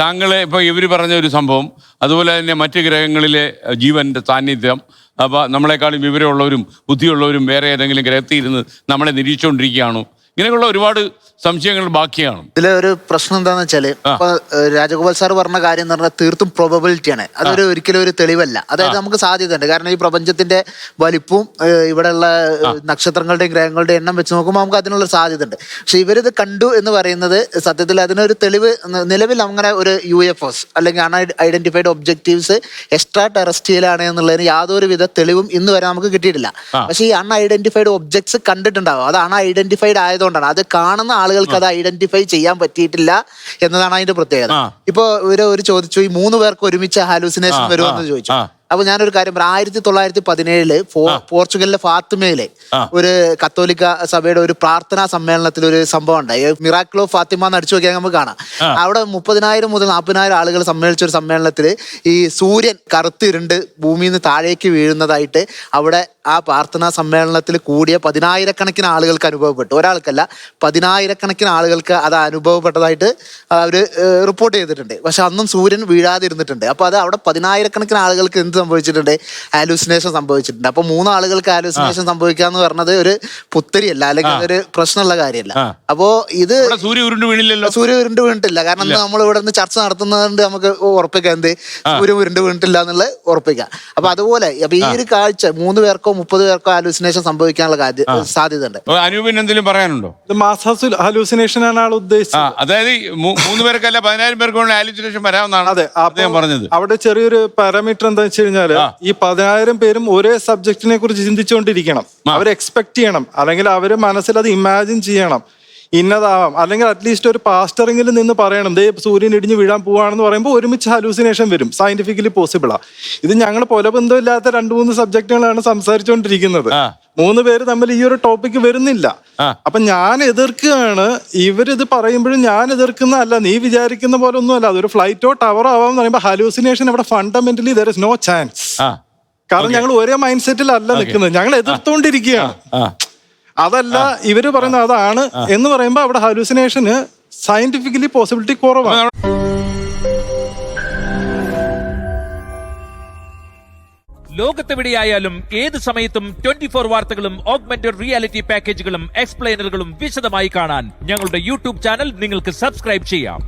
താങ്കളെ ഇപ്പോൾ ഇവർ പറഞ്ഞ ഒരു സംഭവം, അതുപോലെ തന്നെ മറ്റ് ഗ്രഹങ്ങളിലെ ജീവൻ്റെ സാന്നിധ്യം, അപ്പോൾ നമ്മളെക്കാളും വിവരമുള്ളവരും ബുദ്ധിയുള്ളവരും വേറെ ഏതെങ്കിലും ഗ്രഹത്തിരുന്ന് നമ്മളെ നിരീക്ഷിച്ചുകൊണ്ടിരിക്കുകയാണോ, ഇങ്ങനെയുള്ള ഒരുപാട് സംശയങ്ങൾ ബാക്കിയാണ്. ഇതിലെ ഒരു പ്രശ്നം എന്താണെന്ന് വെച്ചാല് ഇപ്പൊ രാജഗോപാൽ സാർ പറഞ്ഞ കാര്യം എന്ന് പറഞ്ഞാൽ തീർത്തും പ്രോബബിലിറ്റിയാണ്. അതൊരു ഒരിക്കലും ഒരു തെളിവല്ല. അതായത് നമുക്ക് സാധ്യതയുണ്ട്. കാരണം ഈ പ്രപഞ്ചത്തിന്റെ വലിപ്പവും ഇവിടെയുള്ള നക്ഷത്രങ്ങളുടെയും ഗ്രഹങ്ങളുടെയും എണ്ണം വെച്ച് നോക്കുമ്പോൾ നമുക്ക് അതിനുള്ള സാധ്യത ഉണ്ട്. പക്ഷെ ഇവരിത് കണ്ടു എന്ന് പറയുന്നത് സത്യത്തിൽ അതിനൊരു തെളിവ് നിലവിൽ അങ്ങനെ ഒരു UFOs അല്ലെങ്കിൽ അൺഐഡന്റിഫൈഡ് ഒബ്ജക്റ്റീവ്സ് എക്സ്ട്രാ ടെറസ്ട്രിയൽ ആണ് എന്നുള്ളതിന് യാതൊരുവിധ തെളിവും ഇന്ന് വരെ നമുക്ക് കിട്ടിയിട്ടില്ല. പക്ഷെ ഈ അൺഐഡന്റിഫൈഡ് ഒബ്ജക്ട്സ് കണ്ടിട്ടുണ്ടാവും. അത് അൺഐഡന്റിഫൈഡ് ആയതുകൊണ്ടാണ്. അത് കാണുന്ന ആളുകൾക്ക് അത് ഐഡന്റിഫൈ ചെയ്യാൻ പറ്റിയിട്ടില്ല എന്നതാണ് അതിന്റെ പ്രത്യേകത. ഇപ്പൊ ഒരു ചോദിച്ചു, ഈ 3 പേർക്ക് ഒരുമിച്ച് ഹാലൂസിനേഷൻ വരുമെന്ന് ചോദിച്ചു. അപ്പൊ ഞാനൊരു കാര്യം പറയാം. 1917 പോർച്ചുഗലിലെ ഫാത്തിമയിലെ ഒരു കത്തോലിക്ക സഭയുടെ ഒരു പ്രാർത്ഥനാ സമ്മേളനത്തിൽ ഒരു സംഭവം ഉണ്ടായി. മിറാക്കിൾ ഓഫ് ഫാത്തിമ എന്ന് അടിച്ചു നോക്കിയാൽ നമുക്ക് കാണാം. അവിടെ 30,000 മുതൽ 40,000 ആളുകൾ സമ്മേളിച്ച ഒരു സമ്മേളനത്തിൽ ഈ സൂര്യൻ കറുത്തിരുണ്ട് ഭൂമിയിൽ നിന്ന് താഴേക്ക് വീഴുന്നതായിട്ട് അവിടെ ആ പ്രാർത്ഥനാ സമ്മേളനത്തിൽ കൂടിയ 10,000-കണക്കിന് ആളുകൾക്ക് അനുഭവപ്പെട്ടു. ഒരാൾക്കല്ല, 10,000-കണക്കിന് ആളുകൾക്ക് അത് അനുഭവപ്പെട്ടതായിട്ട് അവര് റിപ്പോർട്ട് ചെയ്തിട്ടുണ്ട്. പക്ഷെ അന്നും സൂര്യൻ വീഴാതിരുന്നിട്ടുണ്ട്. അപ്പൊ അത് അവിടെ 10,000-കണക്കിന് ആളുകൾക്ക് എന്ത് സംഭവിച്ചിട്ടുണ്ട്? ഹാലൂസിനേഷൻ സംഭവിച്ചിട്ടുണ്ട്. അപ്പൊ 3 ആളുകൾക്ക് ഹാലൂസിനേഷൻ സംഭവിക്കുക എന്ന് പറഞ്ഞത് ഒരു പുത്തരിയല്ല, അല്ലെങ്കിൽ അതൊരു പ്രശ്നമുള്ള കാര്യമല്ല. അപ്പൊ ഇത് സൂര്യ ഉരുണ്ട് വീണിട്ടില്ല. കാരണം നമ്മൾ ഇവിടെ നിന്ന് ചർച്ച നടത്തുന്നതുകൊണ്ട് നമുക്ക് ഉറപ്പിക്കാം എന്ത് സൂര്യ ഉരുണ്ട് വീണിട്ടില്ല എന്നുള്ളത് ഉറപ്പിക്കാം. അപ്പൊ അതുപോലെ അപ്പൊ ഈ ഒരു കാഴ്ച 3 പേർക്കോ 30 പേർക്കോ ഹാലൂസിനേഷൻ സംഭവിക്കാനുള്ള സാധ്യത ഉണ്ട്. അനൂപിന് എന്തെങ്കിലും പറയാനുണ്ടോ? മാസ് ഹാലൂസിനേഷൻ ആണ് ആൾ ഉദ്ദേശിച്ചത്. അതായത് 3 പേർക്കല്ല 10,000 പേർക്ക് ഹാലൂസിനേഷൻ വരാമെന്നാണ് അദ്ദേഹം പറഞ്ഞത്. അവിടെ ചെറിയൊരു പാരാമീറ്റർ എന്താ വെച്ച് കഴിഞ്ഞാല് ഈ 10,000 പേരും ഒരേ സബ്ജക്റ്റിനെ കുറിച്ച് ചിന്തിച്ചുകൊണ്ടിരിക്കണം. അവർ എക്സ്പെക്ട് ചെയ്യണം, അല്ലെങ്കിൽ അവര് മനസ്സിൽ അത് ഇമാജിൻ ചെയ്യണം ഇന്നതാവാം. അല്ലെങ്കിൽ അറ്റ്ലീസ്റ്റ് ഒരു പാസ്റ്ററെങ്കിലും നിന്ന് പറയണം ദേ സൂര്യൻ ഇടിഞ്ഞ് വീഴാൻ പോവാണെന്ന് പറയുമ്പോൾ ഒരുമിച്ച് ഹാലൂസിനേഷൻ വരും. സയന്റിഫിക്കലി പോസിബിളാ. ഇത് ഞങ്ങൾ പൊലബന്ധമില്ലാത്ത 2-3 സബ്ജക്റ്റുകളാണ് സംസാരിച്ചുകൊണ്ടിരിക്കുന്നത്. 3 പേര് തമ്മിൽ ഈ ഒരു ടോപ്പിക്ക് വരുന്നില്ല. അപ്പൊ ഞാൻ എതിർക്കുകയാണ്. ഇവരിത് പറയുമ്പോഴും ഞാൻ എതിർക്കുന്നതല്ല, നീ വിചാരിക്കുന്ന പോലെ ഒന്നും അല്ല. അതൊരു ഫ്ലൈറ്റോ ടവറോ ആവാന്ന് പറയുമ്പോൾ ഹാലൂസിനേഷൻ അവിടെ fundamentally there is no chance. കാരണം ഞങ്ങൾ ഒരേ മൈൻഡ് സെറ്റിലല്ല നിൽക്കുന്നത്, ഞങ്ങൾ എതിർത്തോണ്ടിരിക്കുകയാണ്. അതല്ല ഇവര് പറയുന്നത് അതാണ് എന്ന് പറയുമ്പോ അവിടെ ഹാലൂസിനേഷന് സയന്റിഫിക്കലി പോസിബിലിറ്റി കുറവാണ്. ലോകത്തെവിടെയായാലും ഏത് സമയത്തും 24 വാർത്തകളും ഓഗ്മെന്റഡ് റിയാലിറ്റി പാക്കേജുകളും എക്സ്പ്ലെയിനറുകളും വിശദമായി കാണാൻ ഞങ്ങളുടെ YouTube ചാനൽ നിങ്ങൾക്ക് സബ്സ്ക്രൈബ് ചെയ്യാം.